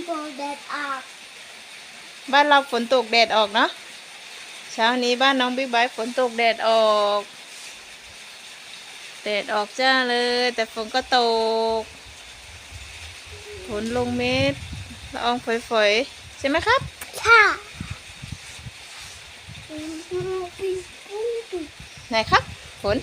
ตกแดดออกบ้านเราฝนตกแดดออกเนาะเช้านี้บ้านน้องบิ๊กไบค์ฝนตกแดดออกแดดออกจ้าเลยแต่ฝนก็ตกฝนลงเม็ดละอองฝอยๆใช่ไหมครับค่ะไหนครับฝน